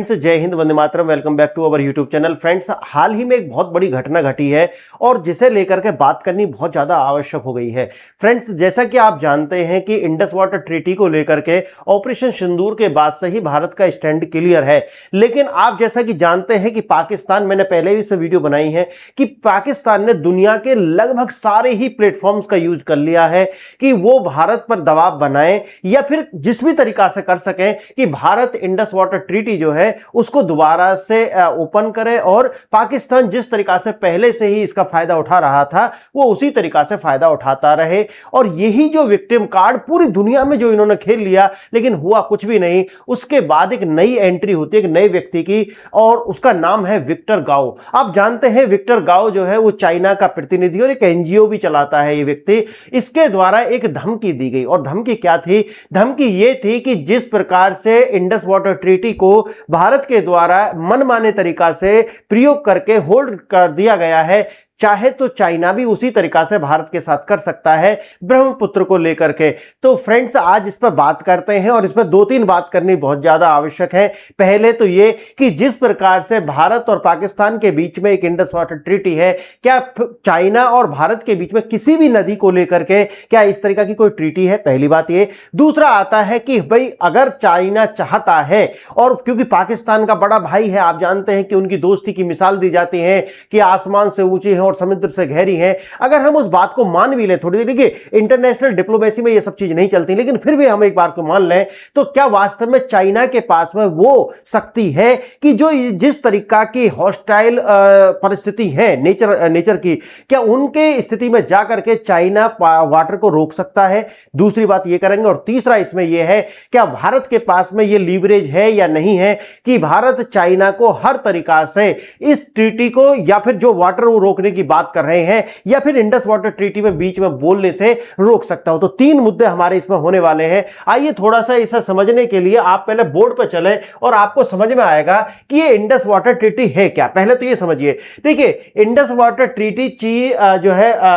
Friends, जय हिंद, वंदे मातरम। Welcome back to our YouTube channel. Friends, हाल ही में एक बहुत बड़ी घटना घटी है और जिसे लेकर के बात करनी बहुत ज्यादा आवश्यक हो गई है। फ्रेंड्स, जैसा कि आप जानते हैं कि इंडस वाटर ट्रीटी को लेकर के ऑपरेशन सिंदूर के बाद से ही भारत का स्टैंड क्लियर है। लेकिन आप जैसा कि जानते हैं कि पाकिस्तान, मैंने पहले भी से वीडियो बनाई है कि पाकिस्तान ने दुनिया के लगभग सारे ही प्लेटफॉर्म्स का यूज कर लिया है कि वो भारत पर दबाव बनाए या फिर जिस भी तरीका से कर सकें कि भारत इंडस वाटर ट्रीटी जो है उसको दोबारा से ओपन करे और पाकिस्तान जिस तरीका से पहले से ही इसका फायदा उठा रहा था वो उसी तरीका से फायदा उठाता रहे। और यही जो विक्टिम कार्ड पूरी दुनिया में जो इन्होंने खेल लिया, लेकिन हुआ कुछ भी नहीं। उसके बाद एक नई एंट्री होती है एक नए व्यक्ति की और उसका नाम है विक्टर गाओ। आप जानते हैं विक्टर गाओ जो है वो चाइना का प्रतिनिधि और एक एनजीओ भी चलाता है ये व्यक्ति। इसके द्वारा एक धमकी दी गई और धमकी क्या थी? धमकी ये थी कि जिस प्रकार से इंडस वाटर ट्रीटी को भारत के द्वारा मनमाने तरीका से प्रयोग करके होल्ड कर दिया गया है, चाहे तो चाइना भी उसी तरीका से भारत के साथ कर सकता है ब्रह्मपुत्र को लेकर के। तो फ्रेंड्स, आज इस पर बात करते हैं और इस पर दो तीन बात करनी बहुत ज्यादा आवश्यक है। पहले तो ये कि जिस प्रकार से भारत और पाकिस्तान के बीच में एक इंडस वाटर ट्रीटी है, क्या चाइना और भारत के बीच में किसी भी नदी को लेकर के क्या इस तरीका की कोई ट्रीटी है? पहली बात ये। दूसरा आता है कि भाई अगर चाइना चाहता है, और क्योंकि पाकिस्तान का बड़ा भाई है, आप जानते हैं कि उनकी दोस्ती की मिसाल दी जाती है कि आसमान से ऊंची है और समुद्र से गहरी है। अगर हम उस बात को मान भी लें, थोड़ी देखिए इंटरनेशनल डिप्लोमेसी में ये सब चीज नहीं चलती, लेकिन फिर भी हम एक बार को मान लें, तो क्या वास्तव में चाइना के पास में वो शक्ति है कि जो जिस तरीका की हॉस्टाइल परिस्थिति है नेचर की, क्या उनके स्थिति में जाकर के चाइना वाटर को रोक सकता है? दूसरी बात ये करेंगे। और तीसरा इसमें यह है, क्या भारत के पास में ये लीवरेज है या नहीं है कि भारत चाइना को हर तरीका से इस ट्रीटी को या फिर जो वाटर वो रोकने की बात कर रहे हैं या फिर इंडस वाटर ट्रीटी में बीच में बोलने से रोक सकता हो? तो तीन मुद्दे हमारे इसमें होने वाले हैं। आइए थोड़ा सा इसे समझने के लिए आप पहले बोर्ड पर चले और आपको समझ में आएगा कि ये इंडस वाटर ट्रीटी है क्या। पहले तो ये समझिए, देखिए इंडस वाटर ट्रीटी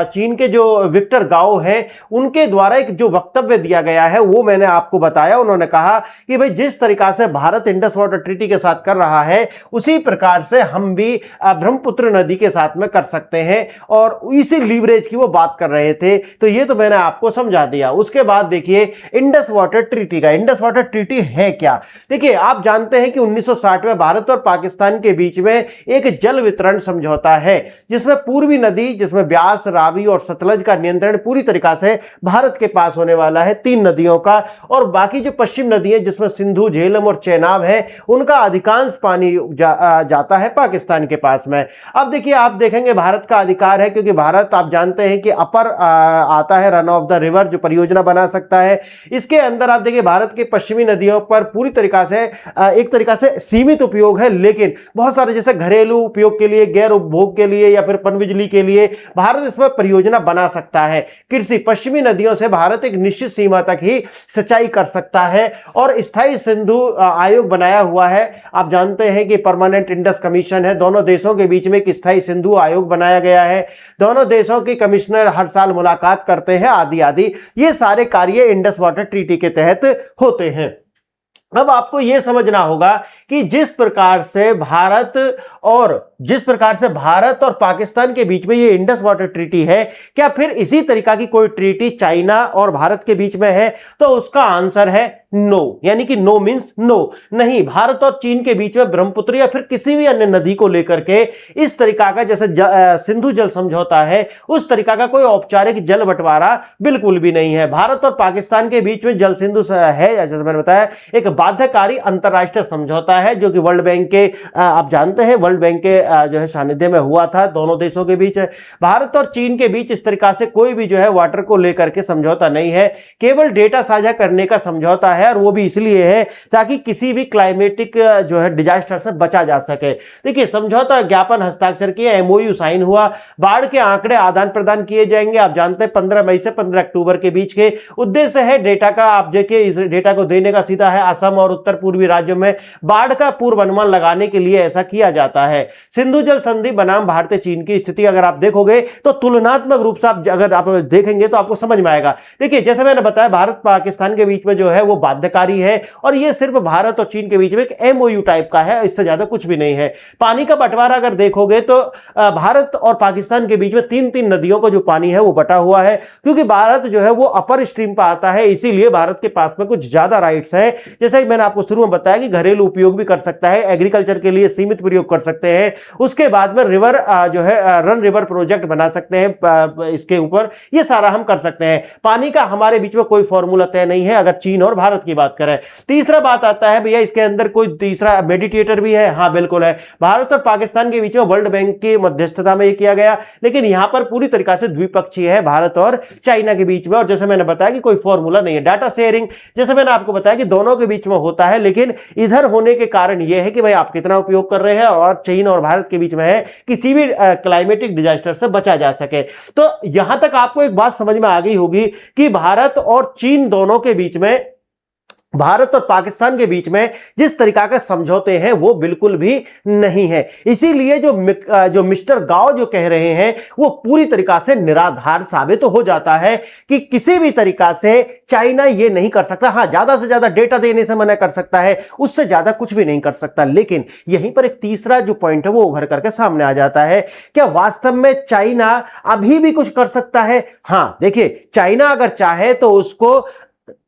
चीन के जो विक्टर गाओ है उनके द्वारा एक जो वक्तव्य दिया गया है वो मैंने आपको बताया। उन्होंने कहा कि भाई जिस तरीका से भारत इंडस वाटर ट्रीटी के साथ कर रहा है उसी प्रकार से हम भी ब्रह्मपुत्र नदी के साथ में कर सकते हैं, और इसी लीवरेज की वो बात कर रहे थे। तो ये तो मैंने आपको समझा दिया। उसके बाद देखिए इंडस वाटर ट्रीटी का, इंडस वाटर ट्रीटी है क्या? देखिए आप जानते हैं कि 1960 में भारत और पाकिस्तान के बीच में एक जल वितरण समझौता है जिसमें पूर्वी नदी, जिसमें ब्यास, रावी और सतलज का नियंत्रण पूरी तरीका से भारत के पास होने वाला है, तीन नदियों का। और बाकी जो पश्चिम नदियां जिसमें सिंधु, झेलम और चेनाब है, उनका अधिकांश पानी जाता है पाकिस्तान के पास में। अब देखिए आप देखेंगे भारत का अधिकार है, क्योंकि भारत आप जानते हैं कि अपर आता है रन ऑफ द रिवर जो परियोजना बना सकता है। इसके अंदर आप देखिए भारत के पश्चिमी नदियों पर पूरी तरीका से एक तरीका से सीमित उपयोग है, लेकिन बहुत सारे जैसे घरेलू उपयोग के लिए, गैर उपभोग के लिए या फिर पनबिजली के लिए भारत इसमें परियोजना बना सकता है। कृषि पश्चिमी नदियों से भारत एक निश्चित सीमा तक ही सिंचाई कर सकता है और स्थायी सिंधु आयोग बनाया हुआ है। आप जानते हैं कि परमानेंट इंडस कमीशन है, दोनों देशों के बीच में एक स्थायी सिंधु आयोग बनाया गया है, दोनों देशों के कमिश्नर हर साल मुलाकात करते हैं, आदि आदि। ये सारे कार्य इंडस वाटर ट्रीटी के तहत होते हैं। अब आपको यह समझना होगा कि जिस प्रकार से भारत और पाकिस्तान के बीच में ये इंडस वाटर ट्रीटी है, क्या फिर इसी तरीका की कोई ट्रीटी चाइना और भारत के बीच में है? तो उसका आंसर है नो, यानी कि नो मींस नो। नहीं, भारत और चीन के बीच में ब्रह्मपुत्र या फिर किसी भी अन्य नदी को लेकर के इस तरीका का जैसे सिंधु जल समझौता है उस तरीका का कोई औपचारिक जल बंटवारा बिल्कुल भी नहीं है। भारत और पाकिस्तान के बीच में जल सिंधु है, जैसे मैंने बताया, एक बाध्यकारी अंतरराष्ट्रीय समझौता है जो कि वर्ल्ड बैंक के आप जानते हैं वर्ल्ड बैंक के जो है सानिध्य में हुआ था दोनों देशों के बीच। भारत और चीन के बीच इस तरीका से कोई भी जो है वाटर को लेकर के समझौता नहीं है, केवल डेटा साझा करने का समझौता है, और वो भी इसलिए है ताकि किसी भी क्लाइमेटिक जो है डिजास्टर से बचा जा सके। देखिए समझौता ज्ञापन हस्ताक्षर किया, एमओयू साइन हुआ, बाढ़ के आंकड़े आदान प्रदान किए जाएंगे। आप जानते हैं 15 मई से 15 अक्टूबर के बीच के उद्देश्य है डेटा का, आप देखिए इस डेटा को देने का सीधा है असम और उत्तर पूर्वी राज्यों में बाढ़ का पूर्वानुमान लगाने के लिए ऐसा किया जाता है। सिंधु जल संधि बनाम भारतीय चीन की स्थिति अगर आप देखोगे तो तुलनात्मक रूप से अगर आप देखेंगे तो आपको समझ में आएगा। देखिए जैसे मैंने बताया भारत पाकिस्तान के बीच में जो है वो बाध्यकारी है और ये सिर्फ भारत और चीन के बीच में एक एमओयू टाइप का है, इससे ज्यादा कुछ भी नहीं है। पानी का बंटवारा अगर देखोगे तो भारत और पाकिस्तान के बीच में तीन तीन नदियों का जो पानी है वो बटा हुआ है, क्योंकि भारत जो है वो अपर स्ट्रीम पर आता है, इसीलिए भारत के पास में कुछ ज्यादा राइट्स है। जैसा कि मैंने आपको शुरू में बताया कि घरेलू उपयोग भी कर सकता है, एग्रीकल्चर के लिए सीमित प्रयोग कर सकते हैं, उसके बाद में रिवर जो है रन रिवर प्रोजेक्ट बना सकते हैं इसके ऊपर, ये सारा हम कर सकते हैं। पानी का हमारे बीच में कोई फॉर्मूला तय नहीं है अगर चीन और भारत की बात करें। तीसरा बात आता है भैया इसके अंदर कोई तीसरा मेडिटेटर भी है, हाँ बिल्कुल है। भारत और पाकिस्तान के बीच में वर्ल्ड बैंक की मध्यस्थता में ये किया गया, लेकिन यहां पर पूरी तरीका से द्विपक्षीय है भारत और चाइना के बीच में, और जैसे मैंने बताया कि कोई फॉर्मूला नहीं है। डाटा शेयरिंग जैसे मैंने आपको बताया कि दोनों के बीच में होता है, लेकिन इधर होने के कारण यह है कि भाई आप कितना उपयोग कर रहे हैं और चीन और भारत के बीच में है किसी भी क्लाइमेटिक डिजास्टर से बचा जा सके। तो यहां तक आपको एक बात समझ में आ गई होगी कि भारत और चीन दोनों के बीच में, भारत और पाकिस्तान के बीच में जिस तरीका के समझौते हैं वो बिल्कुल भी नहीं है। इसीलिए जो मिस्टर गाओ जो कह रहे हैं वो पूरी तरीका से निराधार साबित तो हो जाता है कि किसी भी तरीका से चाइना ये नहीं कर सकता। हाँ, ज्यादा से ज्यादा डेटा देने से मना कर सकता है, उससे ज्यादा कुछ भी नहीं कर सकता। लेकिन यहीं पर एक तीसरा जो पॉइंट है वो उभर करके सामने आ जाता है, क्या वास्तव में चाइना अभी भी कुछ कर सकता है? हाँ देखिए, चाइना अगर चाहे तो उसको,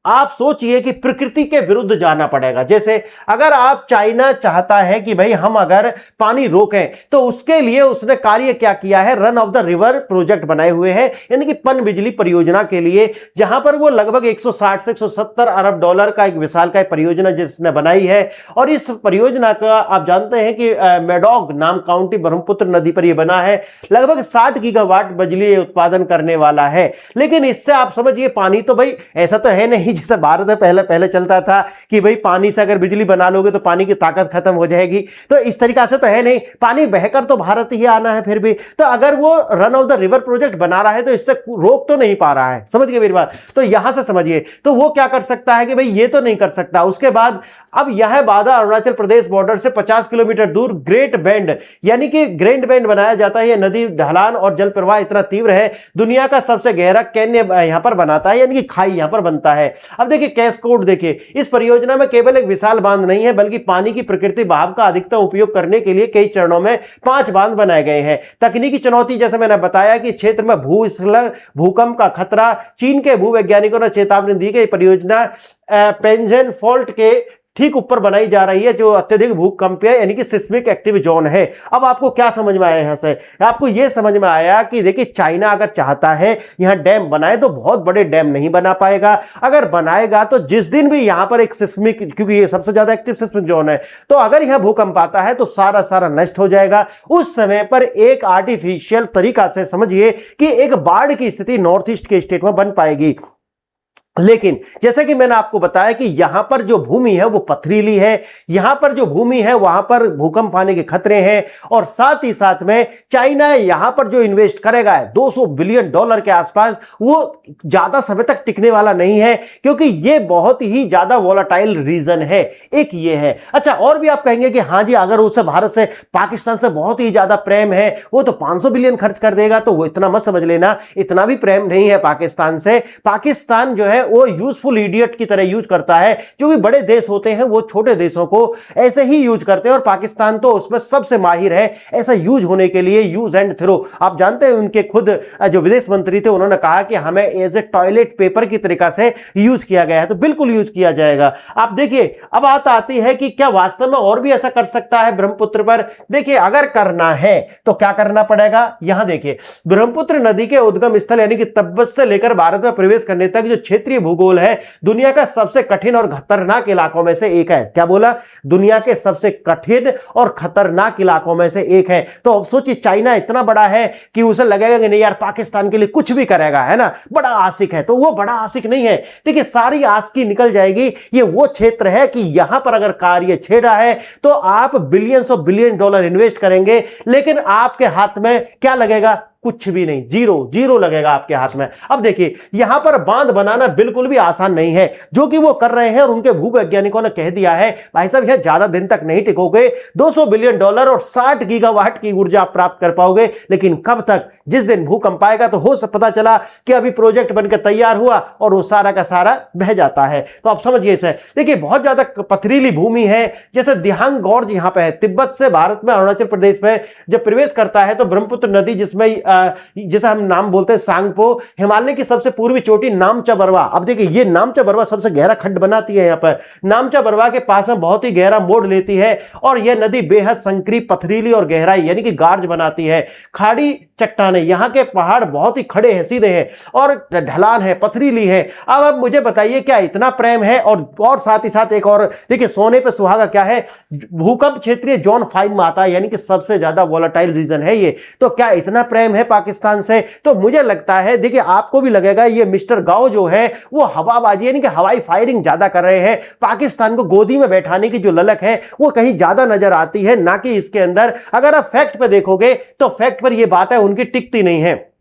आप सोचिए कि प्रकृति के विरुद्ध जाना पड़ेगा। जैसे अगर आप, चाइना चाहता है कि भाई हम अगर पानी रोकें तो उसके लिए उसने कार्य क्या किया है, run of the river project बनाए हुए हैं, यानी कि पन बिजली परियोजना के लिए, जहां पर वो लगभग 160 से 170 अरब डॉलर का एक विशाल का परियोजना जिसने बनाई है। और इस परियोजना का आप जानते हैं कि मेडोग नाम काउंटी ब्रह्मपुत्र नदी पर यह बना है, लगभग 60 गीगावाट बिजली उत्पादन करने वाला है। लेकिन इससे आप समझिए पानी तो भाई ऐसा तो है नहीं जैसे भारत में पहले चलता था कि भाई पानी से अगर बिजली बना लोगे तो पानी की ताकत खत्म हो जाएगी, तो इस तरीका से तो है नहीं। पानी बहकर तो भारत ही आना है फिर भी, तो अगर वो run of the river project बना रहा है तो इससे रोक तो नहीं पा रहा है, समझ गए मेरी बात? तो यहां से समझिए, तो वो क्या कर सकता है कि भाई ये तो नहीं कर सकता। उसके बाद अब यह बाधा अरुणाचल प्रदेश बॉर्डर से 50 किलोमीटर दूर ग्रेट बैंड, यानी कि ग्रैंड बैंड बनाया जाता है। यह नदी ढलान और जल प्रवाह इतना तीव्र है, दुनिया का सबसे गहरा कैन्य यहां पर बनाता है, यानी कि खाई यहां पर बनता है। अब देखिए कैस्कोड, देखिए इस परियोजना में केवल एक विशाल बांध नहीं है बल्कि पानी की प्रकृति बहाव का अधिकतम उपयोग करने के लिए कई चरणों में 5 बांध बनाए गए हैं। तकनीकी चुनौती जैसे मैंने बताया कि क्षेत्र में भूस्खलन, भूकंप का खतरा, चीन के भूवैज्ञानिकों ने चेतावनी दी कि परियोजना पेंजन फॉल्ट के ठीक ऊपर बनाई जा रही है जो अत्यधिक भूकंपीय यानी कि सिस्मिक एक्टिव जोन है। अब आपको क्या समझ में आया यहां से? आपको यह समझ में आया कि देखिए चाइना अगर चाहता है यहां डैम बनाए तो बहुत बड़े डैम नहीं बना पाएगा। अगर बनाएगा तो जिस दिन भी यहां पर एक सिस्मिक, क्योंकि ये सबसे ज्यादा एक्टिव सिस्मिक जोन है, तो अगर यहां भूकंप आता है तो सारा नष्ट हो जाएगा। उस समय पर एक आर्टिफिशियल तरीका से समझिए कि एक बाढ़ की स्थिति नॉर्थ ईस्ट के स्टेट में बन पाएगी। लेकिन जैसे कि मैंने आपको बताया कि यहां पर जो भूमि है वो पथरीली है, यहां पर जो भूमि है वहां पर भूकंप आने के खतरे हैं, और साथ ही साथ में चाइना यहां पर जो इन्वेस्ट करेगा $200 बिलियन के आसपास, वो ज्यादा समय तक टिकने वाला नहीं है क्योंकि ये बहुत ही ज्यादा वोलाटाइल रीजन है। एक ये है। अच्छा, और भी आप कहेंगे कि हाँ जी अगर उसे भारत से, पाकिस्तान से बहुत ही ज्यादा प्रेम है, वो तो 500 बिलियन खर्च कर देगा, तो वो इतना मत समझ लेना, इतना भी प्रेम नहीं है पाकिस्तान से। पाकिस्तान जो है वो यूजफुल इडियट की तरह यूज करता है। जो भी बड़े देश होते हैं वो छोटे देशों को ऐसे ही यूज करते हैं, और पाकिस्तान तो उसमें सबसे माहिर है ऐसा यूज होने के लिए, यूज एंड थ्रो। आप जानते हैं उनके खुद जो विदेश मंत्री थे उन्होंने कहा कि हमें एज ए टॉयलेट पेपर की तरीका से यूज किया गया है, तो बिल्कुल यूज किया जाएगा। आप देखिए, अब बात आती है कि क्या वास्तव में और भी ऐसा कर सकता है ब्रह्मपुत्र पर? देखिए अगर करना है तो क्या करना पड़ेगा, यहां देखिए ब्रह्मपुत्र नदी के उद्गम स्थल यानी कि तिब्बत से लेकर भारत में प्रवेश करने तक जो क्षेत्रीय भूगोल है दुनिया का सबसे कठिन और खतरनाक इलाकों में से एक है। क्या बोला? दुनिया के सबसे कठिन और खतरनाक इलाकों में से एक है। तो अब सोचिए चाइना इतना बड़ा है कि उसे लगेगा कि नहीं यार पाकिस्तान के लिए कुछ भी करेगा, है ना, बड़ा आशिक है। तो वो बड़ा आशिक नहीं है। देखिए सारी आशिकी निकल जाएगी। ये वो क्षेत्र है कि यहां पर अगर कार्य छेड़ा है तो आप billions of billion dollar invest करेंगे, लेकिन आपके हाथ में क्या लगेगा? कुछ भी नहीं, जीरो जीरो लगेगा आपके हाथ में। अब देखिए यहां पर बांध बनाना बिल्कुल भी आसान नहीं है जो कि वो कर रहे हैं, और उनके भूवैज्ञानिकों ने कह दिया है भाई साहब यह ज्यादा दिन तक नहीं टिकोगे, $200 बिलियन और 60 गीगावाट की ऊर्जा आप प्राप्त कर पाओगे, लेकिन कब तक? जिस दिन भूकंप आएगा तो हो पता चला कि अभी प्रोजेक्ट बनकर तैयार हुआ और वो सारा का सारा बह जाता है। तो आप समझिए इसे। देखिए बहुत ज्यादा पथरीली भूमि है, जैसे दिहांग गॉर्ज यहां पे है, तिब्बत से भारत में अरुणाचल प्रदेश में जब प्रवेश करता है तो ब्रह्मपुत्र नदी जिसमें जिसे हम नाम बोलते हैं सांगपो, हिमालय की सबसे पूर्वी चोटी नामचा बरवा। अब देखिए ये नामचा बरवा सबसे गहरा खड्ड बनाती है, यहां पर नामचा बरवा के पास में बहुत ही गहरा मोड़ लेती है और यह नदी बेहद संकरी, पथरीली और गहराई यानी कि गार्ज बनाती है। खाड़ी चट्टाने, यहां के पहाड़ बहुत ही खड़े हैं, सीधे हैं और ढलान है, पथरीली है। अब मुझे बताइए क्या इतना प्रेम है? और साथ ही साथ एक और देखिए, सोने पे सुहागा क्या है, भूकंप क्षेत्रीय जोन 5 में आता है, यानी कि सबसे ज्यादा वोलेटाइल रीजन है ये। तो क्या इतना प्रेम है पाकिस्तान से? तो मुझे लगता है, देखिए आपको भी लगेगा ये मिस्टर गाओ जो है वो हवाबाजी यानी कि हवाई फायरिंग ज्यादा कर रहे हैं। पाकिस्तान को गोदी में बैठाने की जो ललक है वो कहीं ज्यादा नजर आती है, ना कि इसके अंदर। अगर आप फैक्ट पे देखोगे तो फैक्ट पर ये बात है उनकी टिकती नहीं है।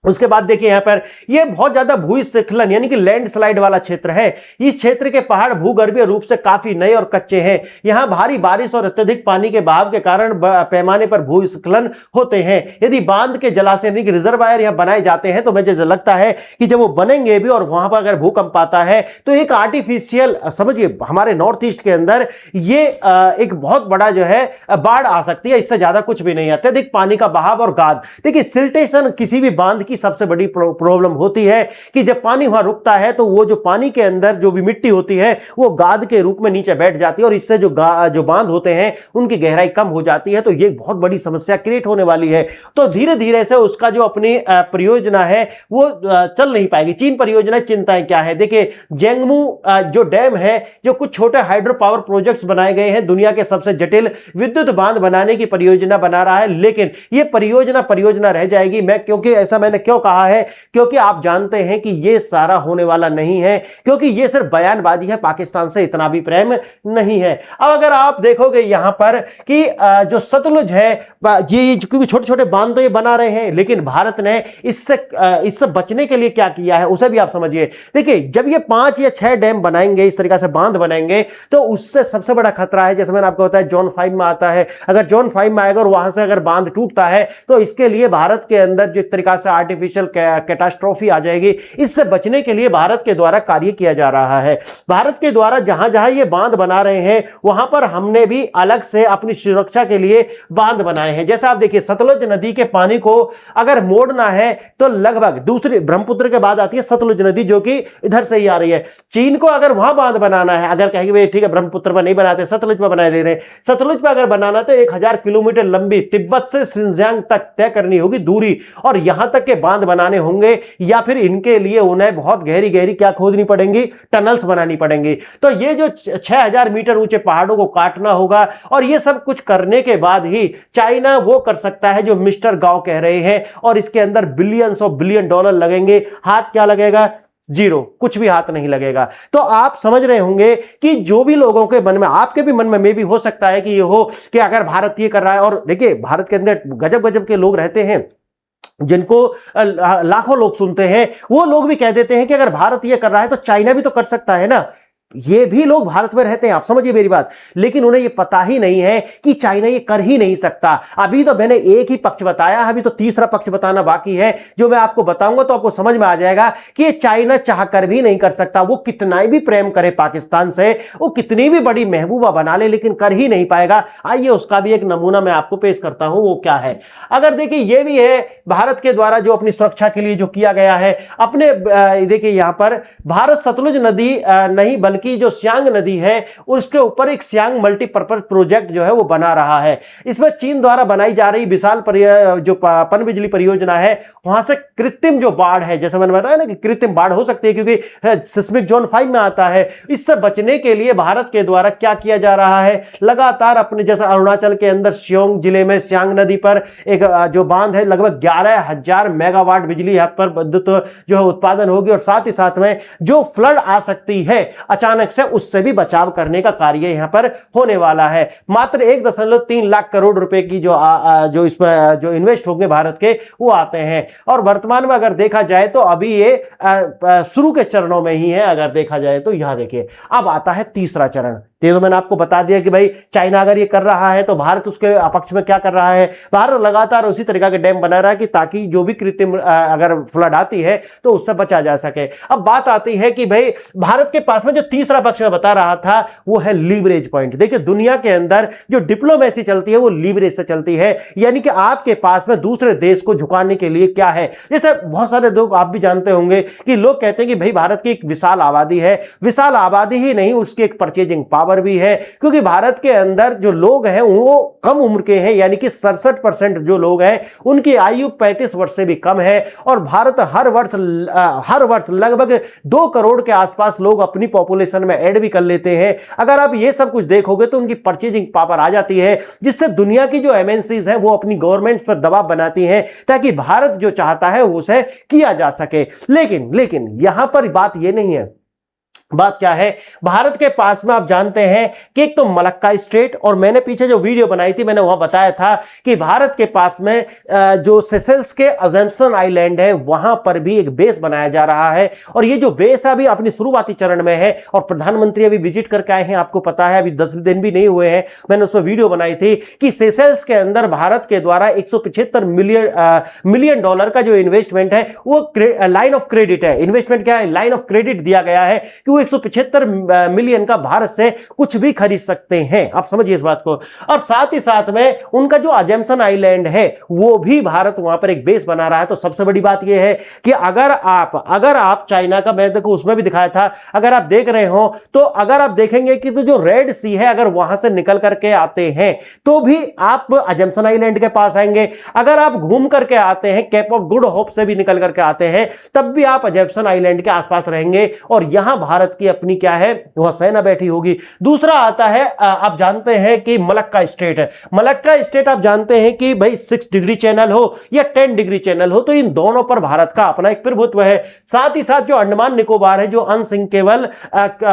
उसके बाद देखिए यहां पर यह बहुत ज्यादा भूस्खलन यानी कि लैंडस्लाइड वाला क्षेत्र है। इस क्षेत्र के पहाड़ भूगर्भीय रूप से काफी नए और कच्चे हैं। यहां भारी बारिश और अत्यधिक पानी के बहाव के कारण पैमाने पर भूस्खलन होते हैं। यदि बांध के जलाशय यानी कि रिजर्वायर यहां बनाए जाते हैं तो मुझे लगता है कि जब वो बनेंगे भी और वहां पर अगर भूकंप आता है तो एक आर्टिफिशियल, समझिए हमारे नॉर्थ ईस्ट के अंदर ये एक बहुत बड़ा जो है बाढ़ आ सकती है। इससे ज्यादा कुछ भी नहीं है, अत्यधिक पानी का बहाव और गाद। देखिए सिल्टेशन किसी भी बांध की सबसे बड़ी प्रॉब्लम होती है कि जब पानी वहां रुकता है तो वो जो पानी के अंदर जो भी मिट्टी होती है वो गाद के रूप में नीचे बैठ जाती है और इससे जो बांध होते हैं उनकी गहराई कम हो जाती है। तो ये बहुत बड़ी समस्या क्रिएट होने वाली है। तो धीरे धीरे से उसका जो अपनी परियोजना है वो चल नहीं पाएगी। चीन परियोजना चिंताएं क्या है, देखिए जेंगमू जो डैम है, जो कुछ छोटे हाइड्रो पावर प्रोजेक्ट्स बनाए गए हैं, दुनिया के सबसे जटिल विद्युत बांध बनाने की परियोजना बना रहा है, लेकिन यह परियोजना रह जाएगी। क्योंकि ऐसा मैंने क्यों कहा है, क्योंकि आप जानते हैं कि यह सारा होने वाला नहीं है, क्योंकि यह सिर्फ बयानबाजी है, पाकिस्तान से इतना भी प्रेम नहीं है। अब अगर आप देखोगे यहां पर कि जो सतलुज है, ये क्योंकि छोटे छोटे बांध तो ये बना रहे हैं, लेकिन भारत ने इससे बचने के लिए क्या किया है उसे भी आप समझिए। देखिए जब ये 5 या 6 डैम बनाएंगे, इस तरीके से बांध बनाएंगे, तो उससे सबसे बड़ा खतरा है, जैसे मैंने आपको बताया जोन 5 में आता है। अगर जोन 5 में आएगा और वहां से अगर बांध टूटता है तो इसके लिए भारत के अंदर जो तरीका से आर्टिफिशियल कैटास्ट्रोफी आ जाएगी। इससे बचने के लिए भारत के द्वारा कार्य किया जा रहा है। भारत के द्वारा जहां जहां ये बांध बना रहे हैं वहां पर हमने भी अलग से अपनी सुरक्षा के लिए बांध बनाए हैं। जैसे आप देखिए सतलुज नदी के पानी को अगर मोड़ना है तो लगभग दूसरी ब्रह्मपुत्र के बाद आती है सतलुज नदी, जो कि इधर से ही आ रही है। चीन को अगर वहां बांध बनाना है, अगर कहेंगे ठीक है ब्रह्मपुत्र पर नहीं बनाते, सतलुज पर बना ले रहे, सतलुज पर अगर बनाना तो 1000 किलोमीटर लंबी तिब्बत से सिंजियांग तक तय करनी होगी दूरी, और यहां तक के बांध बनाने होंगे, या फिर इनके लिए उन्हें बहुत गहरी गहरी क्या खोदनी पड़ेंगी, टनल्स बनानी पड़ेंगी। तो ये जो 6000 मीटर ऊंचे पहाड़ों को काटना होगा, और ये सब कुछ करने के बाद ही चाइना वो कर सकता है जो मिस्टर गाओ कह रहे हैं, और इसके अंदर बिलियंस ऑफ बिलियन डॉलर लगेंगे। हाथ क्या लगेगा? जीरो, कुछ भी हाथ नहीं लगेगा। तो आप समझ रहे होंगे कि जो भी लोगों के मन में, आपके भी मन में भी हो सकता है कि ये हो कि अगर भारत ये कर रहा है, और देखिए भारत के अंदर गजब गजब के लोग रहते हैं जिनको लाखों लोग सुनते हैं, वो लोग भी कह देते हैं कि अगर भारत ये कर रहा है तो चाइना भी तो कर सकता है ना। ये भी लोग भारत में रहते हैं, आप समझिए मेरी बात, लेकिन उन्हें ये पता ही नहीं है कि चाइना ये कर ही नहीं सकता। अभी तो मैंने एक ही पक्ष बताया, अभी तो तीसरा पक्ष बताना बाकी है, जो मैं आपको बताऊंगा तो आपको समझ में आ जाएगा कि ये चाइना चाहकर भी नहीं कर सकता। वो कितना भी प्रेम करे पाकिस्तान से, वो कितनी भी बड़ी महबूबा बना ले, लेकिन कर ही नहीं पाएगा। आइए उसका भी एक नमूना मैं आपको पेश करता हूं, वो क्या है। अगर देखिए ये भी है भारत के द्वारा जो अपनी सुरक्षा के लिए जो किया गया है अपने, देखिए यहां पर भारत सतलुज नदी नहीं बल्कि की जो सियांग नदी है उसके ऊपर एक सियांग मल्टीपर्पज प्रोजेक्ट जो है वो बना रहा है। इसमें चीन द्वारा बनाई जा रही विशाल जो पनबिजली परियोजना है, वहां से कृत्रिम जो बाढ़ है, जैसे मैंने बताया ना कि कृत्रिम बाढ़ हो सकती है क्योंकि सिस्मिक जोन 5 में आता है। इससे बचने के लिए भारत के द्वारा क्या किया जा रहा है, लगातार अपने, जैसे अरुणाचल के अंदर सियोंग जिले में सियांग नदी पर एक जो बांध है, लगभग 11,000 मेगावाट बिजली यहाँ पर विद्युत जो है उत्पादन होगी, और साथ ही साथ में जो फ्लड आ सकती है, अचानक अचानक से उससे भी बचाव करने का कार्य यहां पर होने वाला है। मात्र 1.3 लाख करोड़ रुपए की जो इसमें जो इन्वेस्ट होंगे भारत के वो आते हैं। और वर्तमान में अगर देखा जाए तो अभी ये शुरू के चरणों में ही है। अगर देखा जाए तो यहां देखिए, अब आता है तीसरा चरण। तो मैंने आपको बता दिया कि भाई चाइना अगर ये कर रहा है तो भारत उसके अपक्ष में क्या कर रहा है। भारत लगातार उसी तरीका के डैम बना रहा है कि ताकि जो भी कृत्रिम अगर फ्लड आती है तो उससे बचा जा सके। अब बात आती है कि भाई भारत के पास में जो तीसरा पक्ष में बता रहा था वो है लीवरेज पॉइंट। देखिए दुनिया के अंदर जो डिप्लोमेसी चलती है वो लीवरेज से चलती है, यानी कि आपके पास में दूसरे देश को झुकाने के लिए क्या है। जैसे बहुत सारे लोग आप भी जानते होंगे कि लोग कहते हैं कि भाई भारत की एक विशाल आबादी है, विशाल आबादी ही नहीं उसकी एक परचेजिंग पावर भी है, क्योंकि भारत के अंदर जो लोग हैं वो कम उम्र के हैं, यानी कि 67% जो लोग हैं उनकी आयु 35 वर्ष से भी कम है। और भारत हर वर्ष लगभग 2 करोड़ के आसपास लोग अपनी पॉपुलेशन में ऐड भी कर लेते हैं। अगर आप ये सब कुछ देखोगे तो उनकी परचेजिंग पावर आ जाती है, जिससे दुनिया की जो एमएनसीज हैं वो अपनी गवर्नमेंट्स पर दबाव बनाती हैं ताकि भारत जो चाहता है उसे किया जा सके। लेकिन यहां पर बात यह नहीं है। बात क्या है, भारत के पास में आप जानते हैं कि एक तो मलक्का स्टेट, और मैंने पीछे जो वीडियो बनाई थी मैंने वहां बताया था कि भारत के पास में जो सेशेल्स के अजम्पशन आइलैंड है वहां पर भी एक बेस बनाया जा रहा है। और ये जो बेस अभी अपनी शुरुआती चरण में है और प्रधानमंत्री अभी विजिट करके आए हैं, आपको पता है अभी 10 दिन भी नहीं हुए हैं। मैंने उसमें वीडियो बनाई थी कि सेशेल्स के अंदर भारत के द्वारा 175 मिलियन डॉलर का जो इन्वेस्टमेंट है वो लाइन ऑफ क्रेडिट है। इन्वेस्टमेंट क्या है, लाइन ऑफ क्रेडिट दिया गया है कि 175 मिलियन का भारत से कुछ भी खरीद सकते हैं। आप समझिए इस बात को। और साथ ही साथ में उनका जो अजम्पशन आइलैंड है वो भी भारत वहां पर एक बेस बना रहा है। तो सबसे बड़ी बात यह है कि अगर आप चाइना का, मैं देखो उसमें भी दिखाया था, अगर आप देख रहे हो तो अगर आप देखेंगे कि तो जो रेड सी है अगर वहां से निकल करके आते हैं तो भी आप अजम्पशन आइलैंड के पास आएंगे। अगर आप घूम करके आते हैं, केप ऑफ गुड होप से भी निकल करके आते हैं, तब भी आप अजम्पशन आइलैंड के आसपास रहेंगे और यहां भारत की अपनी क्या है वह सेना बैठी होगी। दूसरा आता है, आप जानते हैं कि मलक्का स्टेट है। मलक्का स्टेट आप जानते हैं कि भाई 6 डिग्री चैनल हो या 10 डिग्री चैनल हो तो इन दोनों पर भारत का अपना एक प्रभुत्व है। साथ ही साथ जो अंडमान निकोबार है जो अनसिंकेबल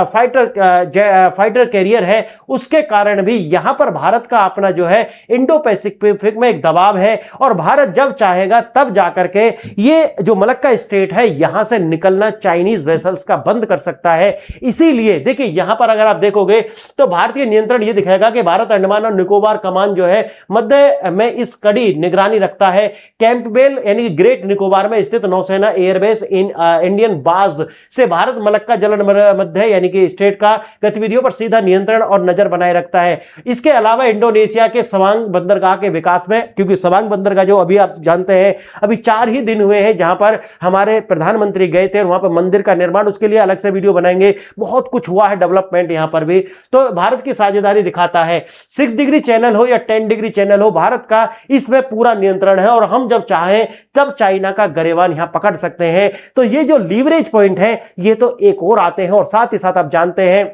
फाइटर कैरियर है उसके कारण भी यहां पर भारत का अपना जो है इंडो पैसिफिक में एक दबाव है। और भारत जब चाहेगा तब जाकर के ये जो मलक्का स्टेट है यहां से निकलना चाइनीज वेसल्स का बंद कर सकता है। इसीलिए देखिए यहां पर अगर आप देखोगे तो भारतीय नियंत्रण यह दिखाएगा कि भारत अंडमान और निकोबार कमान जो है मध्य में इस कड़ी निगरानी रखता है। कैंपबेल यानी ग्रेट निकोबार में स्थित नौसेना एयरबेस इंडियन बाज से भारत मलक्का जल मध्य यानी कि स्टेट का गतिविधियों पर सीधा नियंत्रण और नजर बनाए रखता है। इसके अलावा इंडोनेशिया के सवांग बंदरगाह के विकास में, क्योंकि सवांग बंदरगाह जो अभी आप जानते हैं अभी 4 ही दिन हुए हैं जहां पर हमारे प्रधानमंत्री गए थे और वहां पर मंदिर का निर्माण, उसके लिए अलग से वीडियो बनाएंगे। बहुत कुछ हुआ है डेवलपमेंट यहां पर भी, तो भारत की साझेदारी दिखाता है। 6 डिग्री चैनल हो या 10 डिग्री चैनल हो भारत का इसमें पूरा नियंत्रण है और हम जब चाहें तब चाइना का गरेवान यहां पकड़ सकते हैं। तो ये जो लीवरेज पॉइंट है ये तो एक और आते हैं। और साथ ही साथ आप जानते हैं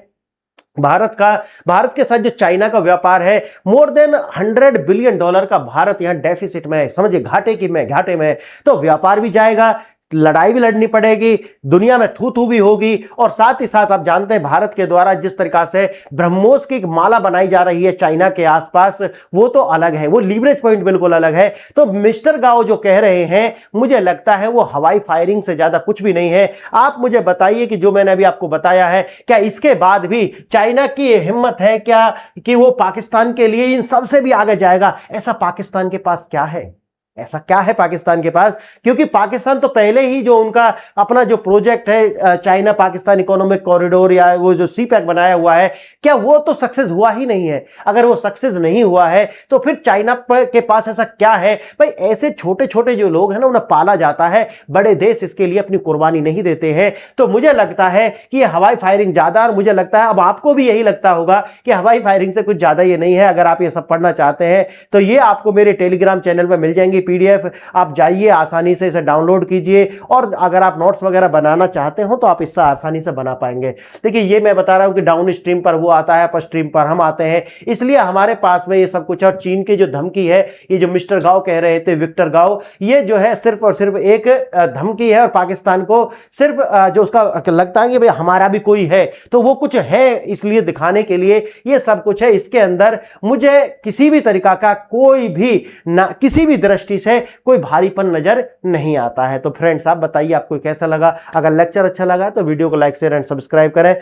भारत के साथ जो चाइना का व्यापार है मोर देन $100 बिलियन का भारत यहां डेफिसिट में है, समझिए घाटे में है। तो व्यापार भी जाएगा, लड़ाई भी लड़नी पड़ेगी, दुनिया में थू थू भी होगी। और साथ ही साथ आप जानते हैं भारत के द्वारा जिस तरीका से ब्रह्मोस की एक माला बनाई जा रही है चाइना के आसपास वो तो अलग है, वो लीवरेज पॉइंट बिल्कुल अलग है। तो मिस्टर गाओ जो कह रहे हैं मुझे लगता है वो हवाई फायरिंग से ज्यादा कुछ भी नहीं है। आप मुझे बताइए कि जो मैंने अभी आपको बताया है क्या इसके बाद भी चाइना की ये हिम्मत है क्या कि वो पाकिस्तान के लिए इन सबसे भी आगे जाएगा? ऐसा पाकिस्तान के पास क्या है? ऐसा क्या है पाकिस्तान के पास? क्योंकि पाकिस्तान तो पहले ही जो उनका अपना जो प्रोजेक्ट है चाइना पाकिस्तान इकोनॉमिक कॉरिडोर या वो जो सीपैक बनाया हुआ है क्या वो तो सक्सेस हुआ ही नहीं है। अगर वो सक्सेस नहीं हुआ है तो फिर चाइना के पास ऐसा क्या है? भाई ऐसे छोटे छोटे जो लोग हैं ना उन्हें पाला जाता है, बड़े देश इसके लिए अपनी कुर्बानी नहीं देते हैं। तो मुझे लगता है कि ये हवाई फायरिंग ज्यादा, और मुझे लगता है अब आपको भी यही लगता होगा कि हवाई फायरिंग से कुछ ज्यादा ये नहीं है। अगर आप ये सब पढ़ना चाहते हैं तो ये आपको मेरे टेलीग्राम चैनल पर मिल जाएंगी PDF आप जाइए, आसानी से इसे डाउनलोड कीजिए और अगर आप नोट्स वगैरह बनाना चाहते हो तो आप इससे आसानी से बना पाएंगे। देखिए ये मैं बता रहा हूं कि डाउन स्ट्रीम पर वो आता है, अप स्ट्रीम पर हम आते हैं, इसलिए हमारे पास में ये सब कुछ है। और चीन की जो धमकी है, ये जो मिस्टर गाओ कह रहे थे, विक्टर गाओ, ये जो है सिर्फ और सिर्फ एक धमकी है और पाकिस्तान को सिर्फ जो उसका लगता है कि भाई हमारा भी कोई है, तो वो कुछ है इसलिए दिखाने के लिए ये सब कुछ है। इसके अंदर मुझे किसी भी तरीका का कोई भी ना किसी भी दृष्टि से कोई भारीपन नजर नहीं आता है। तो फ्रेंड्स आप बताइए आपको कैसा लगा। अगर लेक्चर अच्छा लगा तो वीडियो को लाइक शेयर एंड सब्सक्राइब करें।